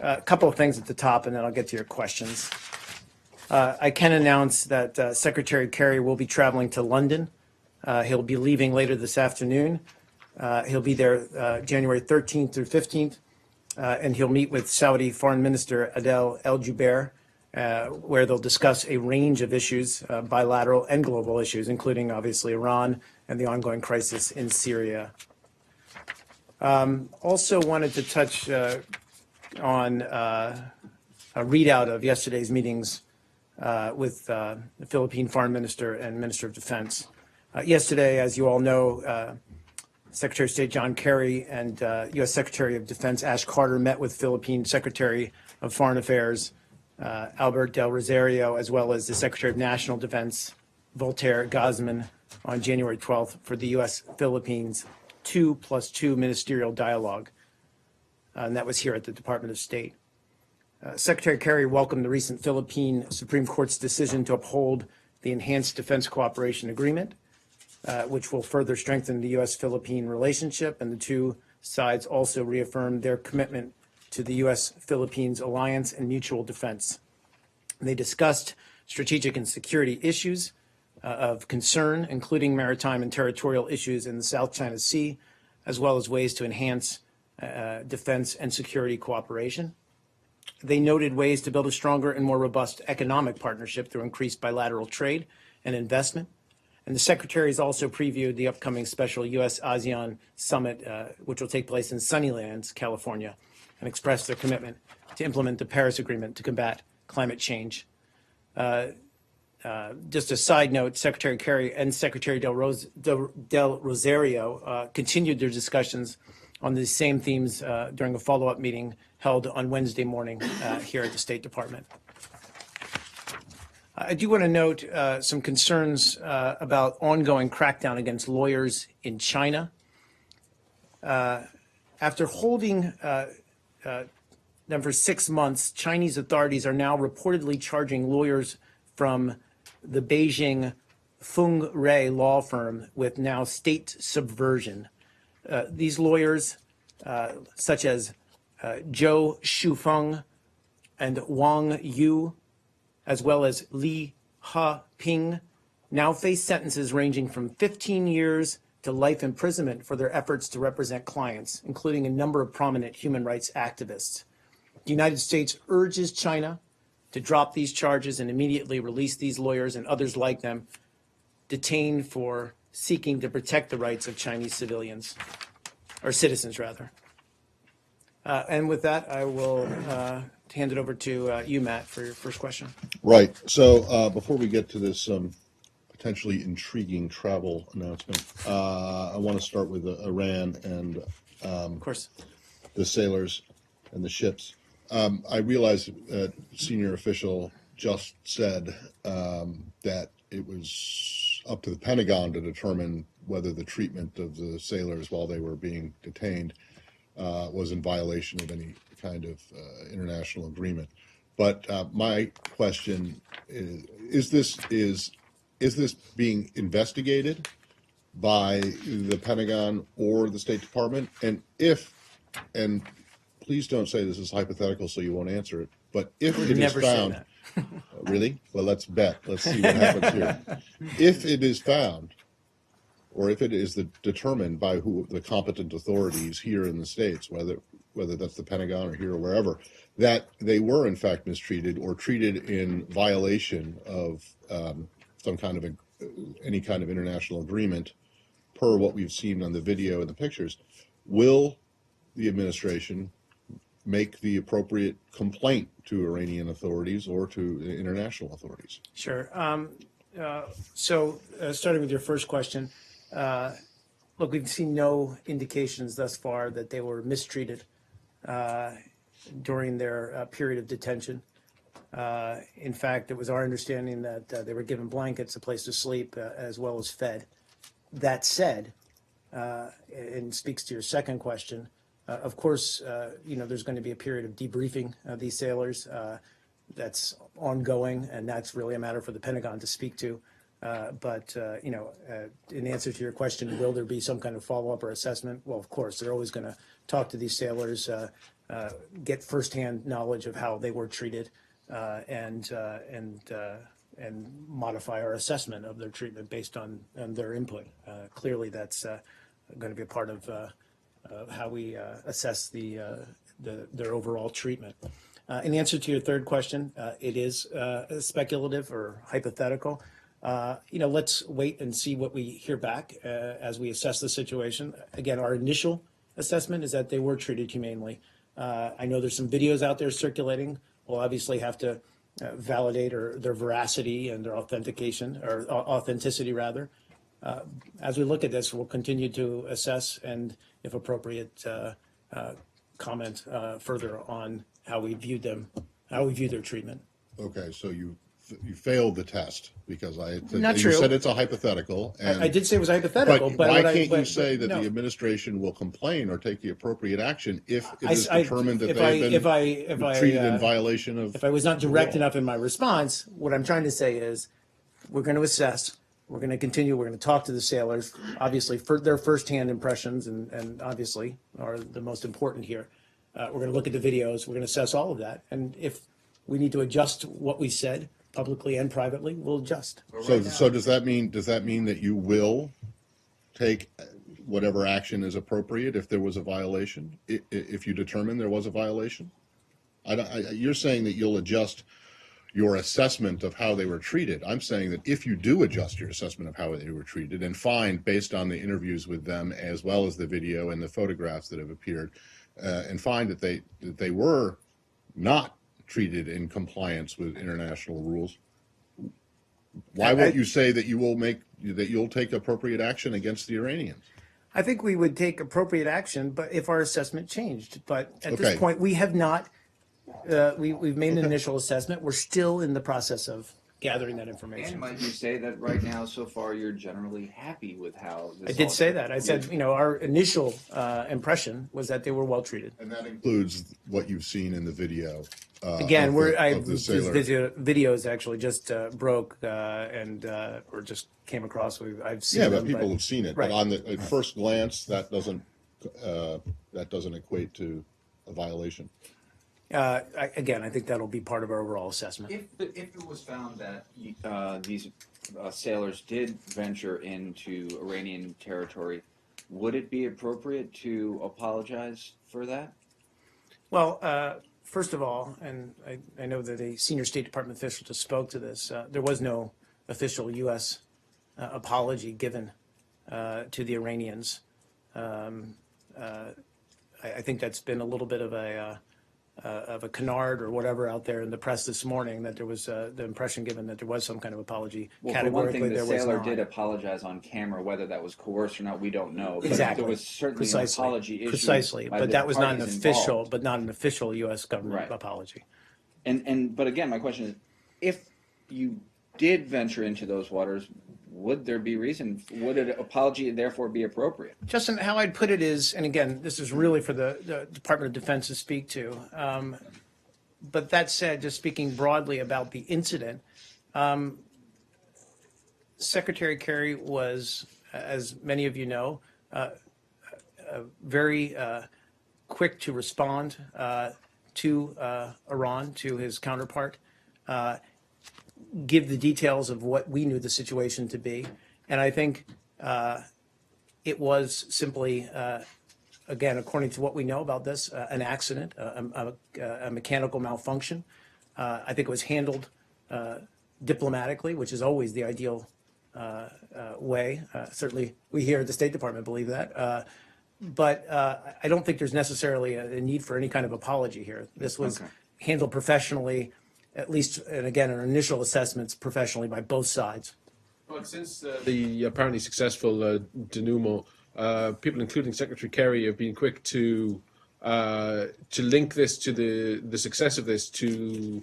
a couple of things at the top, and then I'll get to your questions. I can announce that Secretary Kerry will be traveling to London. He'll be leaving later this afternoon. He'll be there January 13th through 15th, and he'll meet with Saudi Foreign Minister Adel Al-Jubeir, where they'll discuss a range of issues, bilateral and global issues, including obviously Iran and the ongoing crisis in Syria. Also wanted to touch on a readout of yesterday's meetings with the Philippine Foreign Minister and Minister of Defense. Yesterday, as you all know, Secretary of State John Kerry and U.S. Secretary of Defense Ash Carter met with Philippine Secretary of Foreign Affairs Albert Del Rosario, as well as the Secretary of National Defense Voltaire Guzman on January 12th for the U.S.-Philippines 2+2 ministerial dialogue, and that was here at the Department of State. Secretary Kerry welcomed the recent Philippine Supreme Court's decision to uphold the Enhanced Defense Cooperation Agreement, which will further strengthen the U.S.-Philippine relationship, and the two sides also reaffirmed their commitment to the U.S.-Philippines alliance and mutual defense. They discussed strategic and security issues of concern, including maritime and territorial issues in the South China Sea, as well as ways to enhance defense and security cooperation. They noted ways to build a stronger and more robust economic partnership through increased bilateral trade and investment. And the secretaries also previewed the upcoming special U.S.-ASEAN summit, which will take place in Sunnylands, California, and expressed their commitment to implement the Paris Agreement to combat climate change. Just a side note, Secretary Kerry and Secretary Del Rosario continued their discussions on these same themes during a follow-up meeting held on Wednesday morning here at the State Department. I do want to note some concerns about ongoing crackdown against lawyers in China. After holding them for 6 months, Chinese authorities are now reportedly charging lawyers from the Beijing Feng Rui law firm with now state subversion. These lawyers, such as Zhou Shufeng and Wang Yu, as well as Li Heping, now face sentences ranging from 15 years to life imprisonment for their efforts to represent clients, including a number of prominent human rights activists. The United States urges China to drop these charges and immediately release these lawyers and others like them detained for seeking to protect the rights of Chinese civilians, or citizens rather. And with that, I will hand it over to you, Matt, for your first question. Right. So before we get to this potentially intriguing travel announcement, I want to start with Iran and of course, the sailors and the ships. I realize a senior official just said that it was up to the Pentagon to determine whether the treatment of the sailors while they were being detained was in violation of any kind of international agreement. But my question is this being investigated by the Pentagon or the State Department? And please don't say this is hypothetical so you won't answer it, but if it is found, really? Well, let's bet. Let's see what happens here. If it is found, or if it is determined by the competent authorities here in the States, whether that's the Pentagon or here or wherever, that they were in fact mistreated or treated in violation of some kind of any kind of international agreement, per what we've seen on the video and the pictures, will the administration make the appropriate complaint to Iranian authorities or to international authorities? Sure. So starting with your first question, look, we've seen no indications thus far that they were mistreated during their period of detention. In fact, it was our understanding that they were given blankets, a place to sleep, as well as fed. That said, and speaks to your second question, of course, there's going to be a period of debriefing these sailors. That's ongoing, and that's really a matter for the Pentagon to speak to. But in answer to your question, will there be some kind of follow-up or assessment? Well, of course, they're always going to talk to these sailors get firsthand knowledge of how they were treated and modify our assessment of their treatment based on their input. Clearly, that's going to be a part of how we assess their overall treatment. In answer to your third question, it is speculative or hypothetical. Let's wait and see what we hear back as we assess the situation. Again, our initial assessment is that they were treated humanely. I know there's some videos out there circulating. We'll obviously have to validate their veracity and their authenticity rather. As we look at this, we'll continue to assess and, if appropriate, comment further on how we view their treatment. Okay, so you failed the test because Not you true. said it's a hypothetical. And, I did say it was hypothetical, but why can't you say that the administration will complain or take the appropriate action if it is determined that they've been treated in violation of? If I was not direct enough in my response, what I'm trying to say is we're going to assess. We're going to continue. We're going to talk to the sailors. Obviously, for their firsthand impressions, and obviously are the most important here. We're going to look at the videos. We're going to assess all of that, and if we need to adjust what we said publicly and privately, we'll adjust. So does that mean that you will take whatever action is appropriate if there was a violation? If you determine there was a violation, you're saying that you'll adjust your assessment of how they were treated. I'm saying that if you do adjust your assessment of how they were treated and find, based on the interviews with them as well as the video and the photographs that have appeared, and find that they were not treated in compliance with international rules, why won't you say that you'll take appropriate action against the Iranians? I think we would take appropriate action, but if our assessment changed. But at this point, we have not. We've made an initial assessment. We're still in the process of gathering that information. And might you say that right now, so far, you're generally happy with how this I did say that. I said, our initial impression was that they were well treated. And that includes what you've seen in the video. Again, this videos actually just broke or just came across. I've seen. Yeah, them, but people have seen it. Right. But at first glance, that doesn't equate to a violation. Again, I think that'll be part of our overall assessment. If it was found that these sailors did venture into Iranian territory, would it be appropriate to apologize for that? Well, first of all, and I know that a senior State Department official just spoke to this, there was no official U.S. Apology given to the Iranians. I think that's been a little bit of a canard or whatever out there in the press this morning, that there was the impression given that there was some kind of apology. Well, for one thing, the there was sailor not. did apologize on camera. Whether that was coerced or not, we don't know. But Exactly. there was certainly an apology issued. Precisely, by but the that was not an parties official, involved. U.S. government Right. apology. But again, my question is, if you did venture into those waters, would there be reason? Would an apology therefore be appropriate? Justin, how I'd put it is, and again, this is really for the Department of Defense to speak to. But that said, just speaking broadly about the incident, Secretary Kerry was, as many of you know, very quick to respond to Iran, to his counterpart, give the details of what we knew the situation to be. And I think it was simply, again, according to what we know about this, an accident, a mechanical malfunction. I think it was handled diplomatically, which is always the ideal way. Certainly, we here at the State Department believe that. But I don't think there's necessarily a need for any kind of apology here. This was handled professionally, at least, and again, in our initial assessments, professionally by both sides. Well, since the apparently successful denouement, people, including Secretary Kerry, have been quick to link this to the success of this to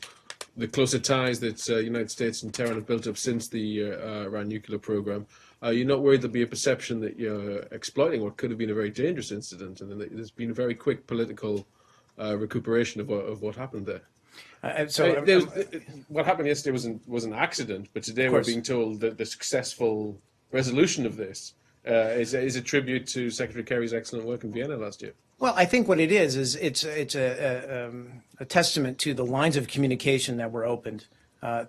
the closer ties that the United States and Tehran have built up since the Iran nuclear program. You're not worried there'll be a perception that you're exploiting what could have been a very dangerous incident, and that there's been a very quick political recuperation of what happened there. What happened yesterday was an accident, but today we're being told that the successful resolution of this is a tribute to Secretary Kerry's excellent work in Vienna last year. Well, I think what it is it's a testament to the lines of communication that were opened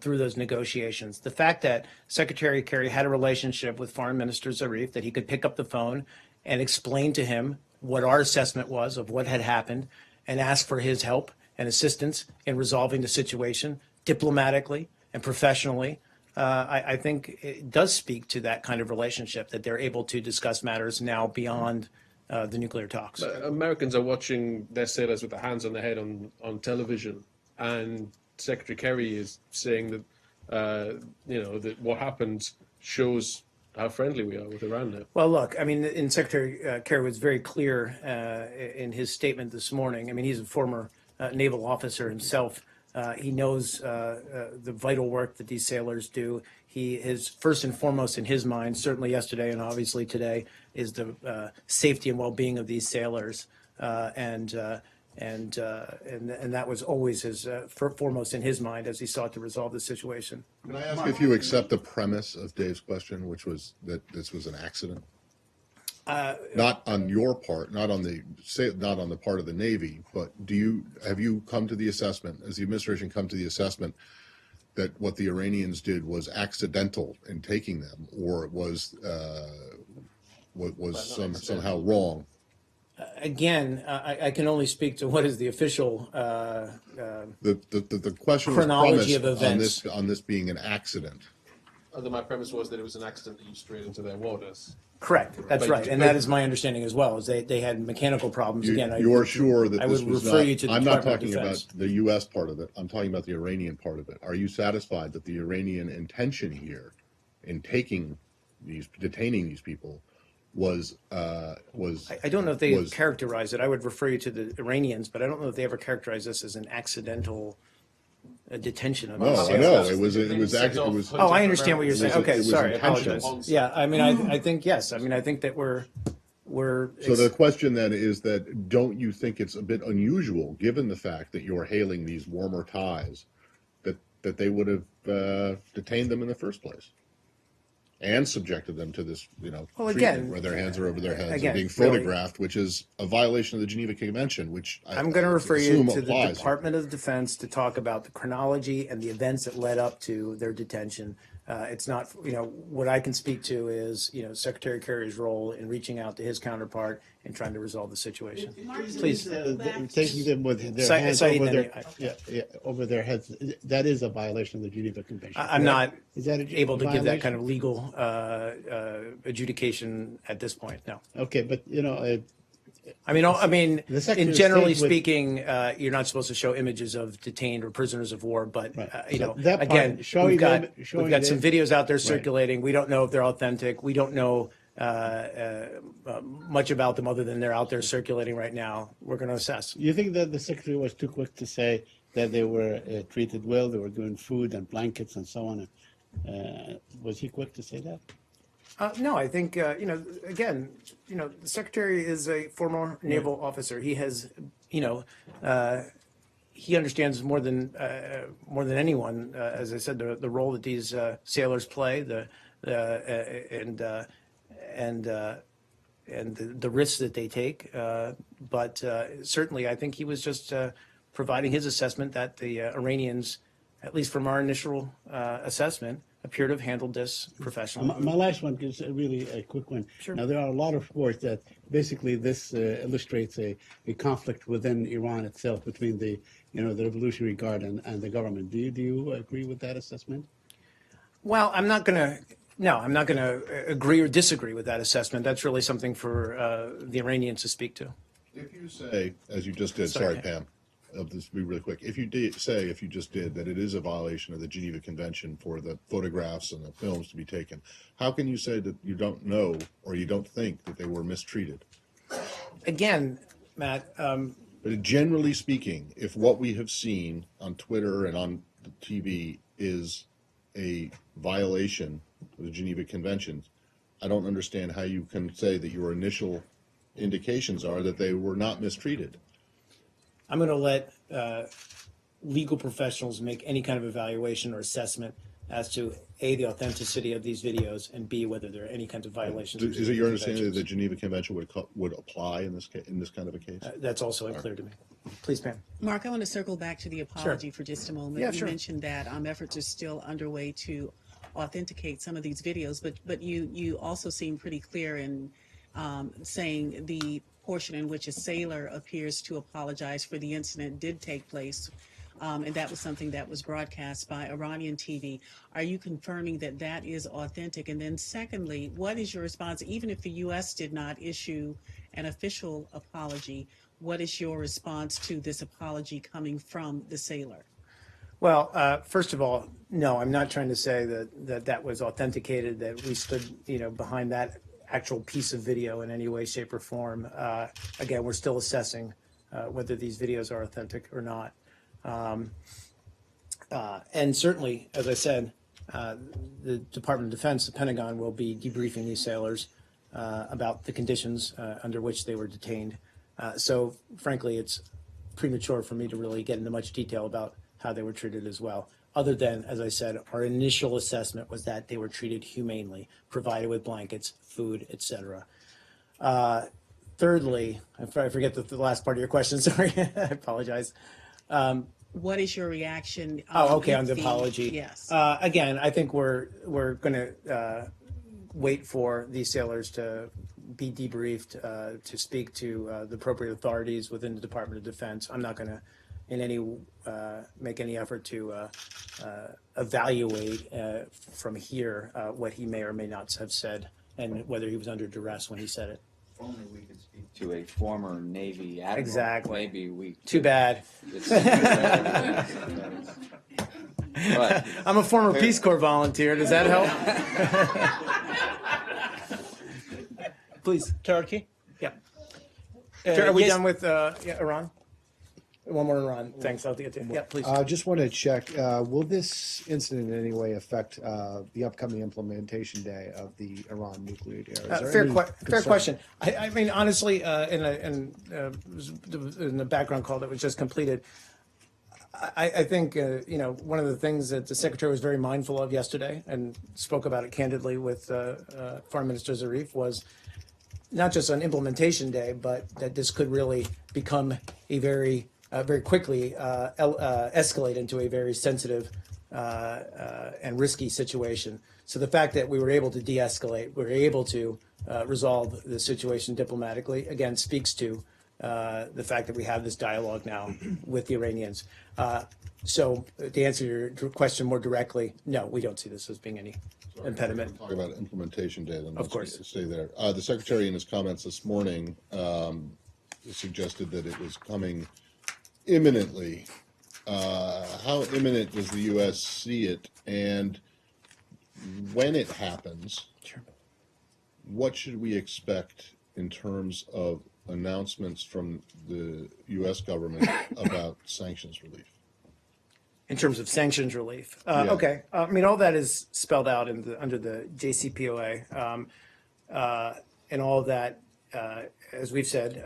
through those negotiations. The fact that Secretary Kerry had a relationship with Foreign Minister Zarif, that he could pick up the phone and explain to him what our assessment was of what had happened and ask for his help and assistance in resolving the situation diplomatically and professionally. I think it does speak to that kind of relationship, that they're able to discuss matters now beyond the nuclear talks. Americans are watching their sailors with their hands on their head on television, and Secretary Kerry is saying that that what happened shows how friendly we are with Iran now. Well, look, I mean, and Secretary Kerry was very clear in his statement this morning. I mean, he's a former naval officer himself. He knows the vital work that these sailors do. He is first and foremost in his mind, certainly yesterday and obviously today, is the safety and well-being of these sailors, and that was always his foremost in his mind as he sought to resolve the situation. Can I ask if you accept the premise of Dave's question, which was that this was an accident? Not on your part, not on the part of the Navy, but have you come to the assessment, has the administration come to the assessment that what the Iranians did was accidental in taking them, or it was somehow wrong? Again, I can only speak to what is the official The question chronology was of events. on this being an accident. Although my premise was that it was an accident that you strayed into their waters. Correct. That's right, and that is my understanding as well. Is they had mechanical problems. Again, You're sure that I this would was refer not? you to the I'm not Department of talking about Defense. the U.S. part of it. I'm talking about the Iranian part of it. Are you satisfied that the Iranian intention here, in detaining these people, was? I don't know if they characterize it. I would refer you to the Iranians, but I don't know if they ever characterize this as an accidental detention of No, these I sailors. know it was. Oh, I understand what you're saying. Okay, It was sorry, I intentional. apologize. Yeah, I mean, I think yes. I mean, I think that we're. So the question then is that don't you think it's a bit unusual, given the fact that you're hailing these warmer ties, that they would have detained them in the first place? And subjected them to this, Well, treatment again, where their hands are over their heads again, and being really, photographed, which is a violation of the Geneva Convention, which I'm going to refer you assume to the applies. Department of Defense to talk about the chronology and the events that led up to their detention. It's not, what I can speak to is, Secretary Kerry's role in reaching out to his counterpart and trying to resolve the situation. Please. Taking them with their hands over their heads, that is a violation of the Geneva Convention. I'm not Is that able to give that kind violation? of legal adjudication at this point, no. Okay, but I mean, The Secretary in of generally State would- speaking, you're not supposed to show images of detained or prisoners of war, but Right. you So know, that part, again, showing we've got them- some videos out there Right. circulating. We don't know if they're authentic. We don't know much about them other than they're out there circulating right now. We're going to assess. you think that the Secretary was too quick to say that they were treated well, they were given food and blankets and so on? Was he quick to say that? No, I think again, the secretary is a former naval officer. He has, he understands more than anyone, as I said, the role that these sailors play, and the risks that they take. But certainly, I think he was just providing his assessment that the Iranians, at least from our initial assessment, appear to have handled this professionally. My last one is really a quick one. Sure. Now, there are a lot of reports that basically this illustrates a conflict within Iran itself between the Revolutionary Guard and the government. Do you agree with that assessment? Well, I'm not going to agree or disagree with that assessment. That's really something for the Iranians to speak to. If you say, as you just did, Sorry. sorry, Pam, this will be really quick. If you just did, that it is a violation of the Geneva Convention for the photographs and the films to be taken, how can you say that you don't know or you don't think that they were mistreated? Again, Matt, But generally speaking, if what we have seen on Twitter and on the TV is a violation of the Geneva Convention, I don't understand how you can say that your initial indications are that they were not mistreated. I'm going to let legal professionals make any kind of evaluation or assessment as to A, the authenticity of these videos, and B, whether there are any kinds of violations. of Is it your Geneva understanding that the Conventions. Geneva Convention would apply in this in this kind of a case? That's also unclear to me. Please, Pam. Mark, I want to circle back to the apology for just a moment. Yeah, You sure. mentioned that efforts are still underway to authenticate some of these videos, but you also seem pretty clear in saying the portion in which a sailor appears to apologize for the incident did take place, and that was something that was broadcast by Iranian TV. Are you confirming that that is authentic? And then secondly, what is your response, even if the U.S. did not issue an official apology, what is your response to this apology coming from the sailor? Well, first of all, no, I'm not trying to say that was authenticated, that we stood, behind that actual piece of video in any way, shape, or form. Again, we're still assessing whether these videos are authentic or not. And certainly, as I said, the Department of Defense, the Pentagon, will be debriefing these sailors about the conditions under which they were detained. So, frankly, it's premature for me to really get into much detail about how they were treated as well. Other than, as I said, our initial assessment was that they were treated humanely, provided with blankets, food, etc. Thirdly, I forget the last part of your question. Sorry, I apologize. What is your reaction? Okay, if on the apology. Yes. Again, I think we're going to wait for these sailors to be debriefed, to speak to the appropriate authorities within the Department of Defense. I'm not going to in any make any effort to evaluate from here what he may or may not have said and whether he was under duress when he said it. If only we could speak to a former Navy admiral. Exactly. Maybe we. Too bad. But I'm a former Peace Corps volunteer. Does that help? Please. Turkey. Yeah. Are we Yes. done with Iran? One more Iran. Thanks. I'll get to Yeah, please. Just want to check, will this incident in any way affect the upcoming implementation day of the Iran nuclear deal? Is there Fair any fair concern? question. I mean, honestly, in the background call that was just completed, I think, one of the things that the Secretary was very mindful of yesterday and spoke about it candidly with Foreign Minister Zarif was not just on implementation day, but that this could really become a very quickly escalate into a very sensitive and risky situation. So the fact that we were able to de-escalate, we were able to resolve the situation diplomatically, again, speaks to the fact that we have this dialogue now with the Iranians. So to answer your question more directly, no, we don't see this as being any impediment. Talk about implementation day, then. Of course. Stay there. The Secretary, in his comments this morning, suggested that it was coming imminently. How imminent does the U.S. see it, and when it happens, what should we expect in terms of announcements from the U.S. government about sanctions relief? In terms of sanctions relief. Yeah. Okay. I mean, all that is spelled out under the JCPOA. And all of that, as we've said,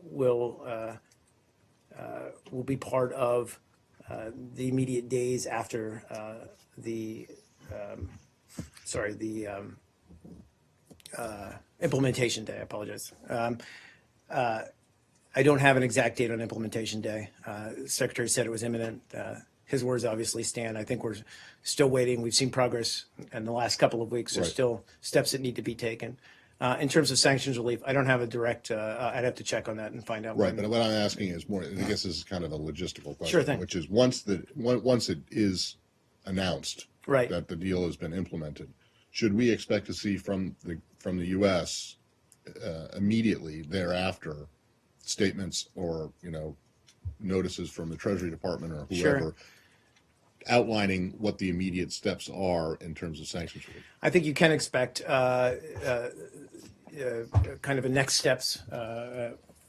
will be part of the immediate days after implementation day. I apologize. I don't have an exact date on implementation day. The Secretary said it was imminent. His words obviously stand. I think we're still waiting. We've seen progress in the last couple of weeks. There's Right. still steps that need to be taken. In terms of sanctions relief, I don't have a direct, I'd have to check on that and find out. Right, when. but what I'm asking is more, I guess this is kind of a logistical question. Sure thing. Which is once it is announced Right. that the deal has been implemented, should we expect to see from the U.S. Immediately thereafter statements or notices from the Treasury Department or whoever Sure. outlining what the immediate steps are in terms of sanctions relief? I think you can expect kind of a next steps.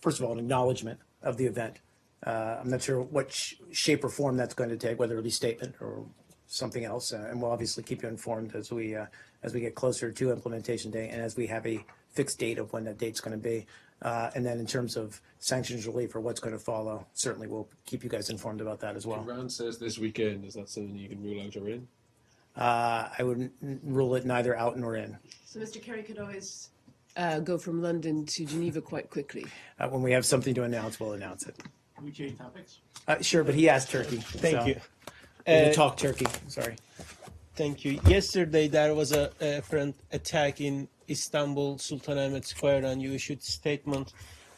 First of all, an acknowledgement of the event. I'm not sure what shape or form that's going to take, whether it'll be statement or something else. And we'll obviously keep you informed as we get closer to implementation day and as we have a fixed date of when that date's going to be. And then in terms of sanctions relief or what's going to follow, certainly we'll keep you guys informed about that as well. Iran says this weekend, is that something you can rule out or in? I would rule it neither out nor in. So Mr. Kerry could always go from London to Geneva quite quickly. When we have something to announce, we'll announce it. Can we change topics? Sure, but he asked Turkey. Thank you. We can talk Turkey. Sorry. Thank you. Yesterday there was a apparent attack in Istanbul Sultanahmet Square, and you issued statement.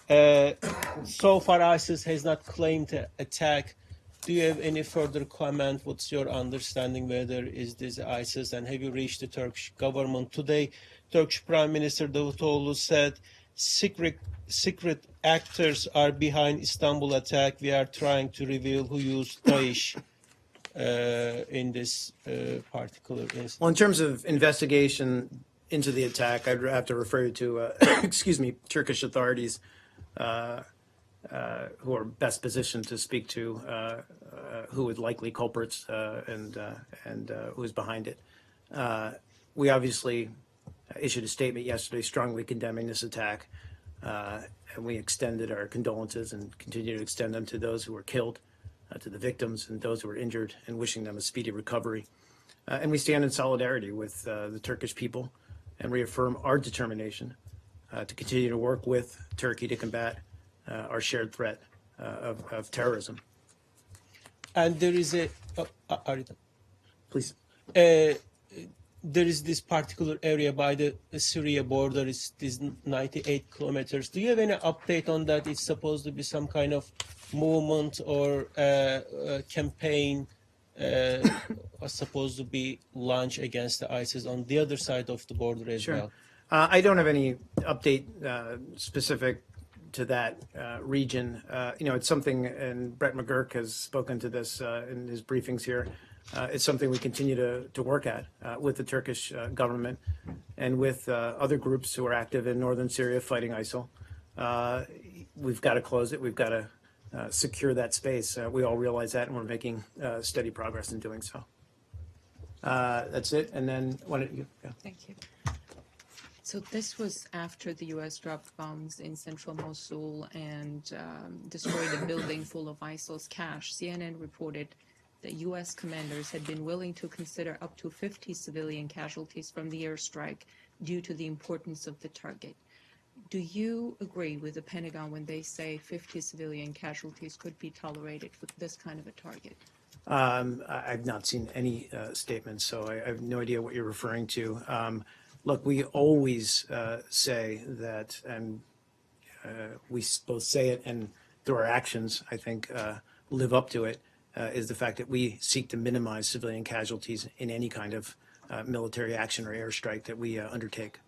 So far, ISIS has not claimed the attack. Do you have any further comment? What's your understanding whether is this ISIS, and have you reached the Turkish government today? Turkish Prime Minister Davutoğlu said secret actors are behind Istanbul attack. We are trying to reveal who used Daesh in this particular instance. Well, in terms of investigation into the attack, I'd have to refer you to, excuse me, Turkish authorities who are best positioned to speak to who is likely culprits and who is behind it. We obviously issued a statement yesterday strongly condemning this attack, and we extended our condolences and continue to extend them to those who were killed, to the victims and those who were injured, and wishing them a speedy recovery. And we stand in solidarity with the Turkish people and reaffirm our determination to continue to work with Turkey to combat our shared threat of terrorism. And there is a Please. there is this particular area by the Syria border. It's this 98 kilometers. Do you have any update on that? It's supposed to be some kind of movement or campaign was supposed to be launched against the ISIS on the other side of the border as Sure. well. I don't have any update specific to that region. It's something, and Brett McGurk has spoken to this in his briefings here. It's something we continue to work at with the Turkish government and with other groups who are active in northern Syria fighting ISIL. We've got to close it. We've got to secure that space. We all realize that, and we're making steady progress in doing so. That's it. And then, why don't you? Yeah. Thank you. So this was after the U.S. dropped bombs in central Mosul and destroyed a building full of ISIL's cash. CNN reported that U.S. commanders had been willing to consider up to 50 civilian casualties from the airstrike due to the importance of the target. Do you agree with the Pentagon when they say 50 civilian casualties could be tolerated with this kind of a target? I've not seen any statements, so I have no idea what you're referring to. Look, we always say that, and we both say it and through our actions, I think, live up to it, is the fact that we seek to minimize civilian casualties in any kind of military action or airstrike that we undertake.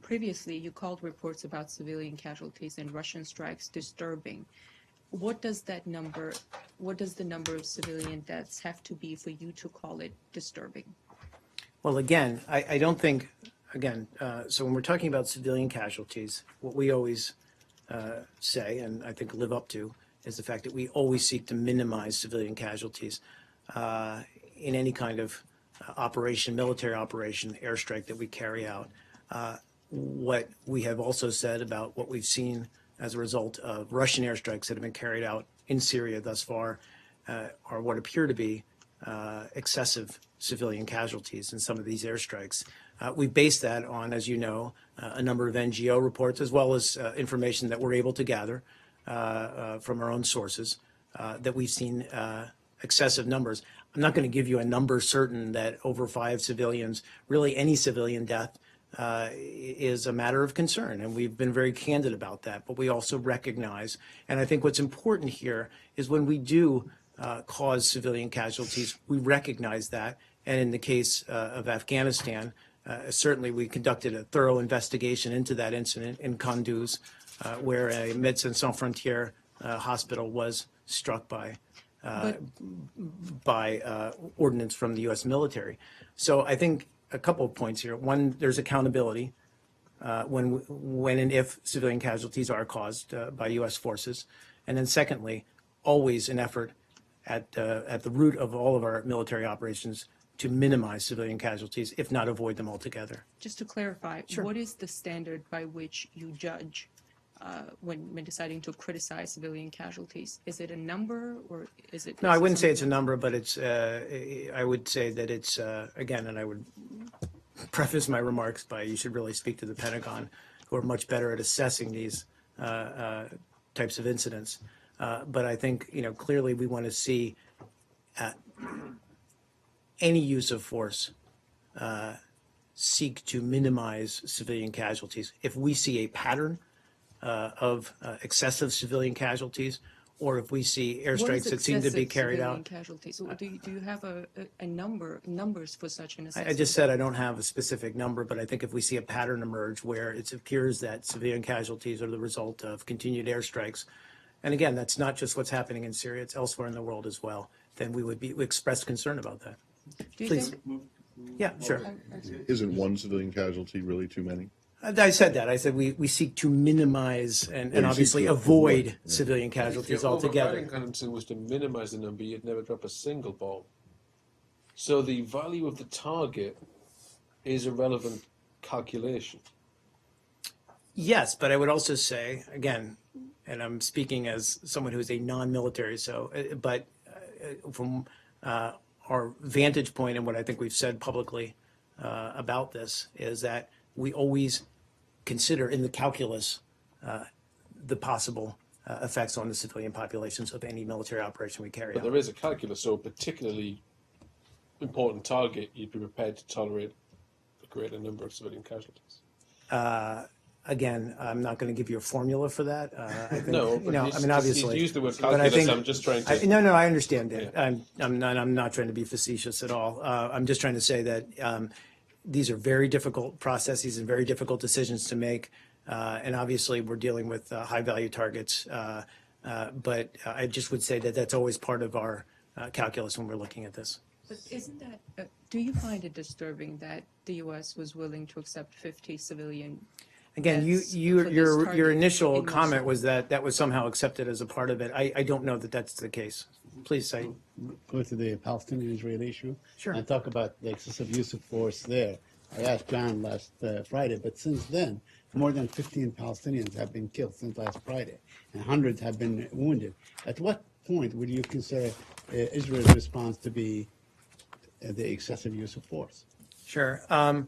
Previously, you called reports about civilian casualties and Russian strikes disturbing. What does the number of civilian deaths have to be for you to call it disturbing? Well, again, I don't think, so when we're talking about civilian casualties, what we always say, and I think live up to, is the fact that we always seek to minimize civilian casualties in any kind of operation, military operation, airstrike that we carry out. What we have also said about what we've seen as a result of Russian airstrikes that have been carried out in Syria thus far are what appear to be excessive civilian casualties in some of these airstrikes. We base that on, as you know, a number of NGO reports, as well as information that we're able to gather from our own sources, that we've seen excessive numbers. I'm not going to give you a number certain that over 5 civilians, really any civilian death, is a matter of concern, and we've been very candid about that. But we also recognize, and I think what's important here is when we do cause civilian casualties, we recognize that. And in the case of Afghanistan, certainly we conducted a thorough investigation into that incident in Kunduz, where a Médecins Sans Frontières hospital was struck by ordnance from the U.S. military. So I think a couple of points here. One, there's accountability when and if civilian casualties are caused by U.S. forces. And then secondly, always an effort at the root of all of our military operations to minimize civilian casualties, if not avoid them altogether. Just to clarify, Sure. What is the standard by which you judge when deciding to criticize civilian casualties? Is it a number or is it? No, I wouldn't say it's a number, but it's, I would say that it's, again, and I would preface my remarks by you should really speak to the Pentagon, who are much better at assessing these types of incidents. But I think, clearly we want to see any use of force seek to minimize civilian casualties. If we see a pattern of excessive civilian casualties, or if we see airstrikes that seem to be carried out. Casualties? Do you have a numbers for such an assessment? I just said I don't have a specific number, but I think if we see a pattern emerge where it appears that civilian casualties are the result of continued airstrikes, and again, that's not just what's happening in Syria, it's elsewhere in the world as well, then we express concern about that. Do you Please. think? Yeah, sure. Isn't one civilian casualty really too many? I said that. I said we seek to minimize and seek obviously to avoid avoid, yeah. civilian If casualties your altogether. overriding concern was to minimize the number, you'd never drop a single bomb. So the value of the target is a relevant calculation. Yes, but I would also say, again, and I'm speaking as someone who's a non-military, but from our vantage point and what I think we've said publicly about this is that we always consider in the calculus the possible effects on the civilian populations of any military operation we carry But out. there is a calculus, so a particularly important target, you'd be prepared to tolerate a greater number of civilian casualties. Again, I'm not going to give you a formula for that. I think, No, but I mean, obviously. he's used the word but I calculus. think- I'm just trying to. No, I understand it. Yeah. I'm not trying to be facetious at all. I'm just trying to say that these are very difficult processes and very difficult decisions to make. And obviously, we're dealing with high-value targets. But I just would say that that's always part of our calculus when we're looking at this. But isn't that? Do you find it disturbing that the U.S. was willing to accept 50 civilian? Again, That's for your this target initial in comment Mosul. was that was somehow accepted as a part of it. I don't know that that's the case. Please say. Go to the Palestinian-Israeli issue. Sure. And talk about the excessive use of force there. I asked John last Friday, but since then, more than 15 Palestinians have been killed since last Friday, and hundreds have been wounded. At what point would you consider Israel's response to be the excessive use of force? Sure. I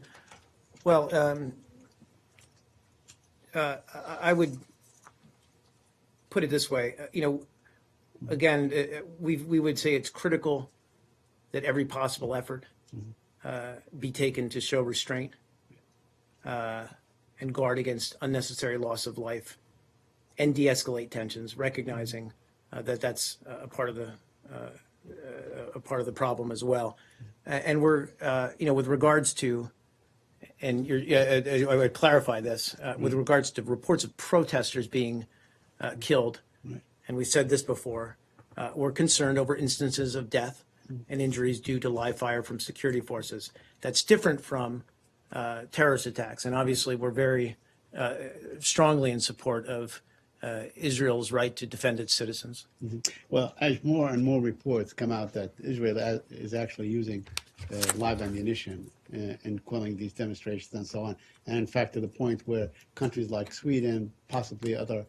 would put it this way. Again, we would say it's critical that every possible effort be taken to show restraint and guard against unnecessary loss of life and de-escalate tensions, recognizing that that's a part of the problem as well. And we're, with regards to, and I would clarify this, with regards to reports of protesters being killed, and we said this before, we're concerned over instances of death and injuries due to live fire from security forces. That's different from terrorist attacks, and obviously we're very strongly in support of Israel's right to defend its citizens. Well, as more and more reports come out that Israel is actually using live ammunition in quelling these demonstrations and so on, and in fact to the point where countries like Sweden, possibly other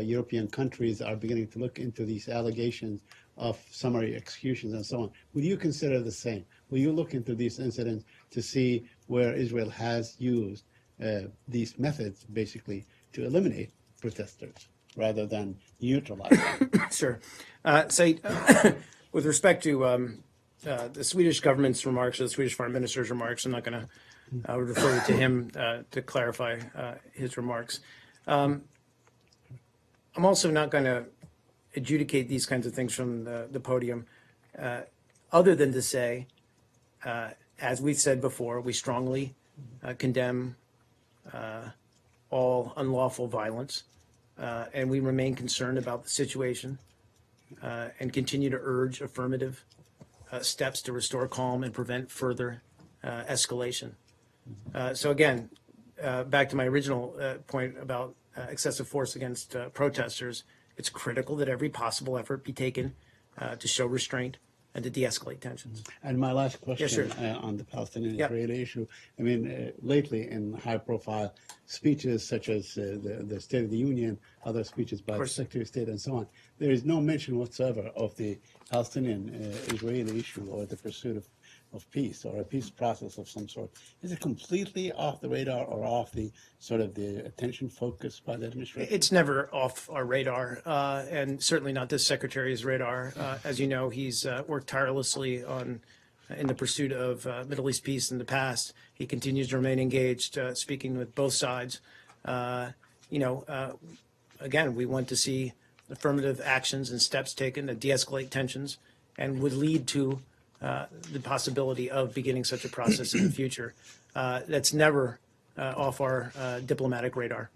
European countries, are beginning to look into these allegations of summary executions and so on. Will you consider the same? Will you look into these incidents to see where Israel has used these methods basically to eliminate protesters rather than neutralize them? Sure. Say, with respect to the Swedish government's remarks, or the Swedish foreign minister's remarks, I'm not going to refer to him to clarify his remarks. I'm also not going to adjudicate these kinds of things from the podium, other than to say, as we've said before, we strongly condemn all unlawful violence, and we remain concerned about the situation and continue to urge affirmative steps to restore calm and prevent further escalation. So again, back to my original point about excessive force against protesters, it's critical that every possible effort be taken to show restraint and to de-escalate tensions. And my last question sure. On the Palestinian-Israeli Yeah. issue. I mean, lately in high-profile speeches such as the State of the Union, other speeches by the course. Secretary of State and so on, there is no mention whatsoever of the Palestinian-Israeli issue or the pursuit of peace or a peace process of some sort. Is it completely off the radar or off the sort of the attention focus by the administration? It's never off our radar, and certainly not this secretary's radar. As you know, he's worked tirelessly in the pursuit of Middle East peace in the past. He continues to remain engaged, speaking with both sides. Again, we want to see affirmative actions and steps taken to de-escalate tensions and would lead to the possibility of beginning such a process in the future. That's never off our diplomatic radar.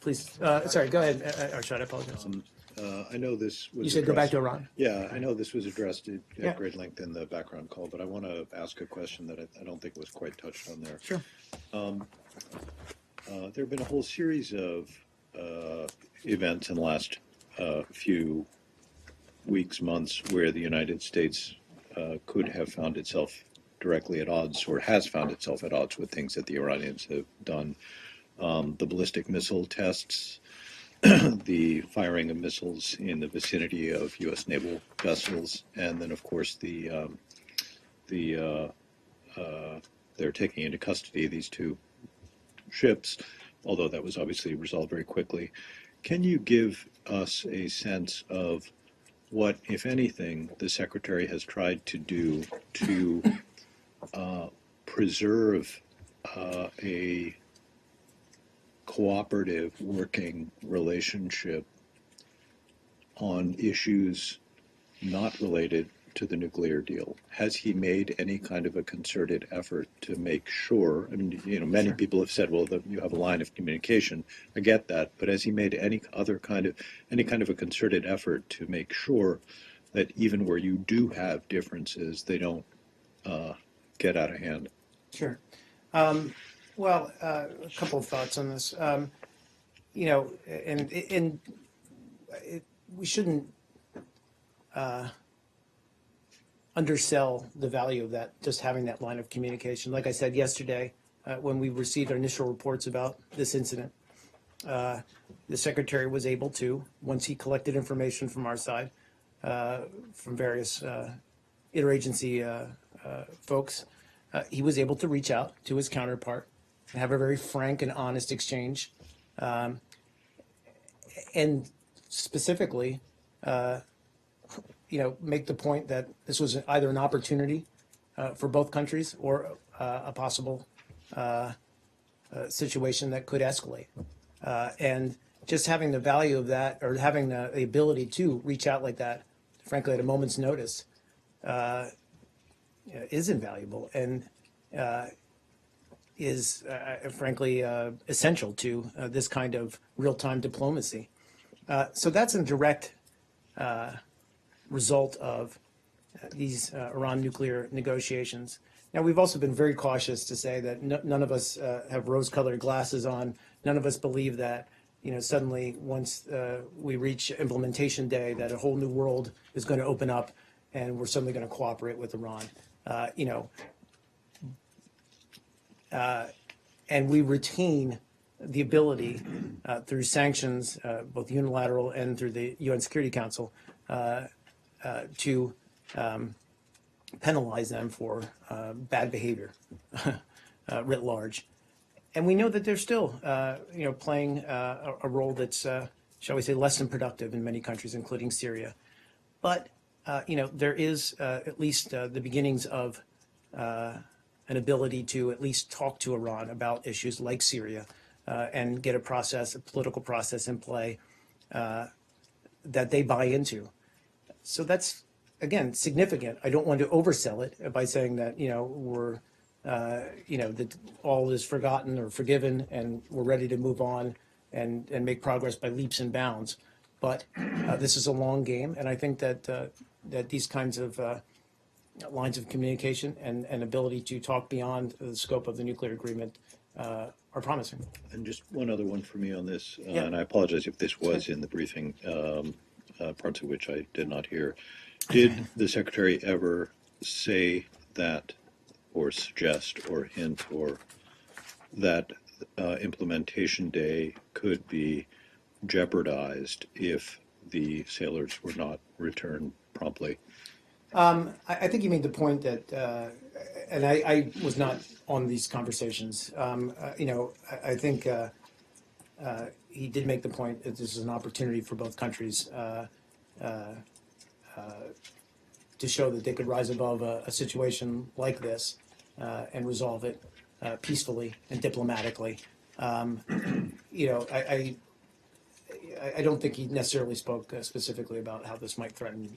Please, sorry, go ahead, Arshad, I apologize. I know this was. You said go back to Iran? Yeah, I know this was addressed at Yeah. great length in the background call, but I want to ask a question that I don't think was quite touched on there. Sure. There have been a whole series of events in the last few weeks, months, where the United States could have found itself directly at odds, or has found itself at odds with things that the Iranians have done. The ballistic missile tests, the firing of missiles in the vicinity of U.S. naval vessels, and then, of course, they're taking into custody these two ships, although that was obviously resolved very quickly. Can you give us a sense of what, if anything, the Secretary has tried to do to preserve a cooperative working relationship on issues not related to the nuclear deal? Has he made any kind of a concerted effort to make sure? I mean, many people have said, well, you have a line of communication. I get that, but has he made any kind of a concerted effort to make sure that even where you do have differences, they don't get out of hand? Sure. Well, a couple of thoughts on this. We shouldn't undersell the value of that, just having that line of communication. Like I said yesterday, when we received our initial reports about this incident, the Secretary was able to, once he collected information from our side, from various interagency folks, he was able to reach out to his counterpart and have a very frank and honest exchange, and specifically, make the point that this was either an opportunity for both countries or a possible situation that could escalate. And just having the value of that, or having the ability to reach out like that, frankly, at a moment's notice, is invaluable and is frankly essential to this kind of real-time diplomacy. So that's a direct result of these Iran nuclear negotiations. Now, we've also been very cautious to say that none of us have rose-colored glasses on. None of us believe that, suddenly once we reach implementation day, that a whole new world is going to open up and we're suddenly going to cooperate with Iran. And we retain the ability through sanctions, both unilateral and through the UN Security Council, to penalize them for bad behavior writ large. And we know that they're still, playing a role that's, shall we say, less than productive in many countries, including Syria. But, there is at least the beginnings of an ability to at least talk to Iran about issues like Syria and get a political process in play that they buy into. So that's, again, significant. I don't want to oversell it by saying that, we're, that all is forgotten or forgiven and we're ready to move on and make progress by leaps and bounds. But this is a long game, and I think that that these kinds of lines of communication and ability to talk beyond the scope of the nuclear agreement are promising. And just one other one for me on this, Yeah. and I apologize if this was in the briefing, parts of which I did not hear. Did the secretary ever say that, or suggest, or hint, or that implementation day could be jeopardized if the sailors were not returned promptly? I think you made the point that, and I was not on these conversations. I think he did make the point that this is an opportunity for both countries to show that they could rise above a situation like this and resolve it peacefully and diplomatically. I don't think he necessarily spoke specifically about how this might threaten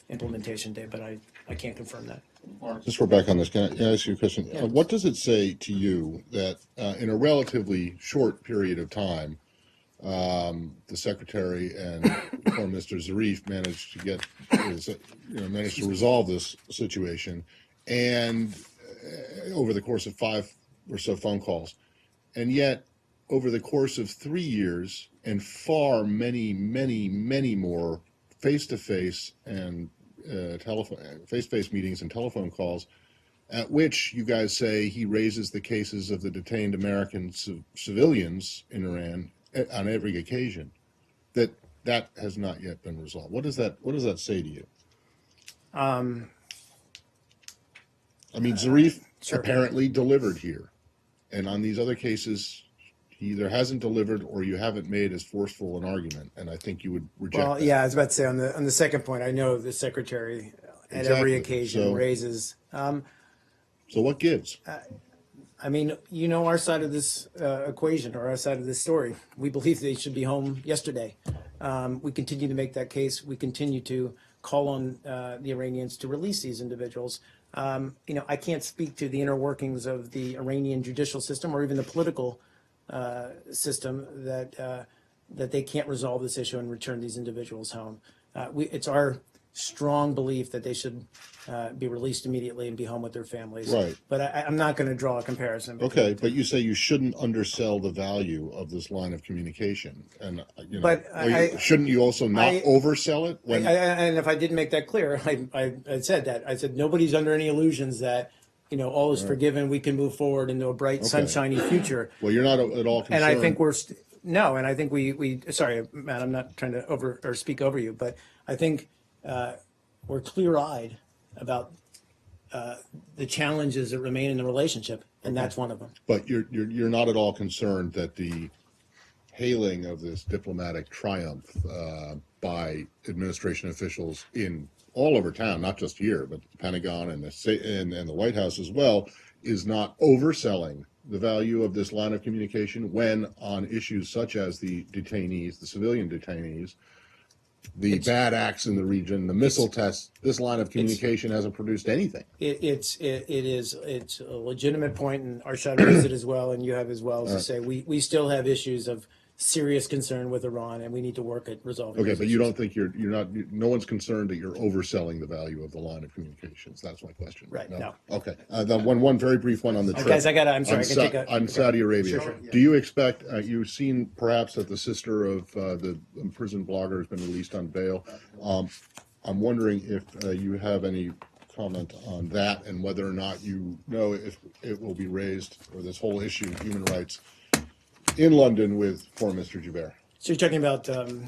implementation day, but I can't confirm that. Since we're back on this, can I ask you a question? Yeah. What does it say to you that in a relatively short period of time, the secretary and Foreign Minister Zarif managed to resolve this situation, and over the course of 5 or so phone calls, and yet over the course of 3 years and many more face-to-face and face-to-face meetings and telephone calls, at which you guys say he raises the cases of the detained American civilians in Iran on every occasion, that has not yet been resolved. What does that say to you? Zarif Sure. apparently delivered here, and on these other cases, he either hasn't delivered or you haven't made as forceful an argument, and I think you would reject Well, that. yeah, I was about to say on the second point, I know the secretary at every Exactly. occasion So- raises. So what gives? Our side of this equation or our side of this story. We believe they should be home yesterday. We continue to make that case. We continue to call on the Iranians to release these individuals. I can't speak to the inner workings of the Iranian judicial system or even the political system that they can't resolve this issue and return these individuals home. It's our strong belief that they should be released immediately and be home with their families. Right. But I'm not going to draw a comparison. between Okay, the two. but you say you shouldn't undersell the value of this line of communication, and But shouldn't you also not oversell it? When And if I didn't make that clear, I said that. I said nobody's under any illusions that all is forgiven. We can move forward into a bright, sunshiny future. well, you're not at all concerned. And I think and I think we sorry, Matt, I'm not trying to speak over you, but I think we're clear-eyed about the challenges that remain in the relationship, and that's one of them. But you're not at all concerned that the hailing of this diplomatic triumph by administration officials in all over town, not just here, but the Pentagon and the White House as well, is not overselling the value of this line of communication when on issues such as the detainees, the civilian detainees, the bad acts in the region, the missile tests, this line of communication hasn't produced anything. It's a legitimate point, and Arshad raised it as well, and you have as well, to say we still have issues of serious concern with Iran, and we need to work at resolving. Okay, those but you issues. don't think you're not, no one's concerned that you're overselling the value of the line of communications. That's my question. Right, no. Okay, then one very brief one on the trip. Guys, I'm sorry, On I can take a. on Saudi Arabia. Sure. Do you expect, you've seen perhaps that the sister of the imprisoned blogger has been released on bail. I'm wondering if you have any comment on that and whether or not you know if it will be raised, or this whole issue of human rights in London with Foreign Minister Jubeir. So you're talking about Samar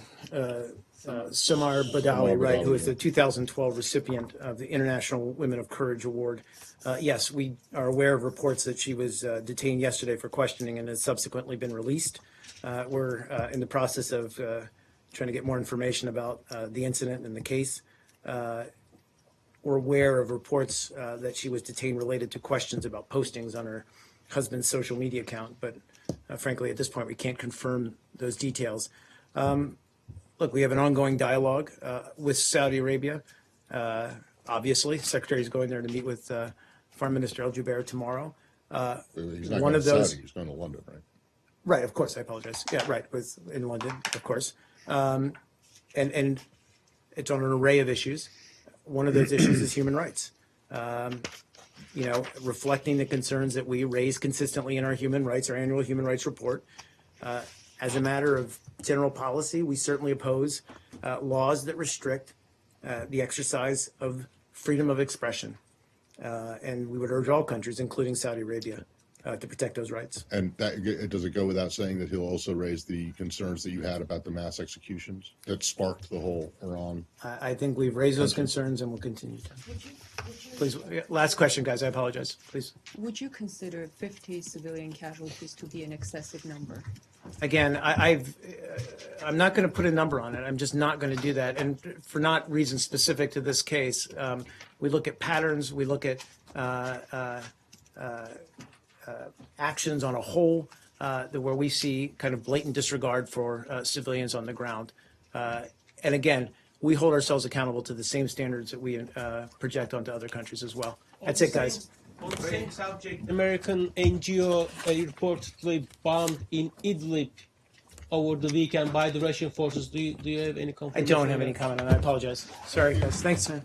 Badawi, right, who is the 2012 recipient of the International Women of Courage Award. Yes, we are aware of reports that she was detained yesterday for questioning and has subsequently been released. We're in the process of trying to get more information about the incident and the case. We're aware of reports that she was detained related to questions about postings on her husband's social media account, but frankly, at this point, we can't confirm those details. Look, we have an ongoing dialogue with Saudi Arabia. Obviously, the Secretary is going there to meet with Foreign Minister El Jubeir tomorrow. He's not One going of to those, Saudi, he's going to London, right? right? Of course, I apologize. Yeah, right, in London, of course, and it's on an array of issues. One of those issues is human rights. Reflecting the concerns that we raise consistently in our annual human rights report. As a matter of general policy, we certainly oppose laws that restrict the exercise of freedom of expression. And we would urge all countries, including Saudi Arabia, to protect those rights. And that, does it go without saying that he'll also raise the concerns that you had about the mass executions that sparked the whole Iran? I think we've raised those concerns and will continue to. Please, last question, guys. I apologize. Please. Would you consider 50 civilian casualties to be an excessive number? Again, I'm not going to put a number on it. I'm just not going to do that. And for not reasons specific to this case, we look at patterns. We look at actions on a whole where we see kind of blatant disregard for civilians on the ground. And again, we hold ourselves accountable to the same standards that we project onto other countries as well. That's it, guys. On the same subject, American NGO reportedly bombed in Idlib over the weekend by the Russian forces. Do you have any I confirmation? don't have any comment on that. I apologize. Sorry, guys. Thanks, man.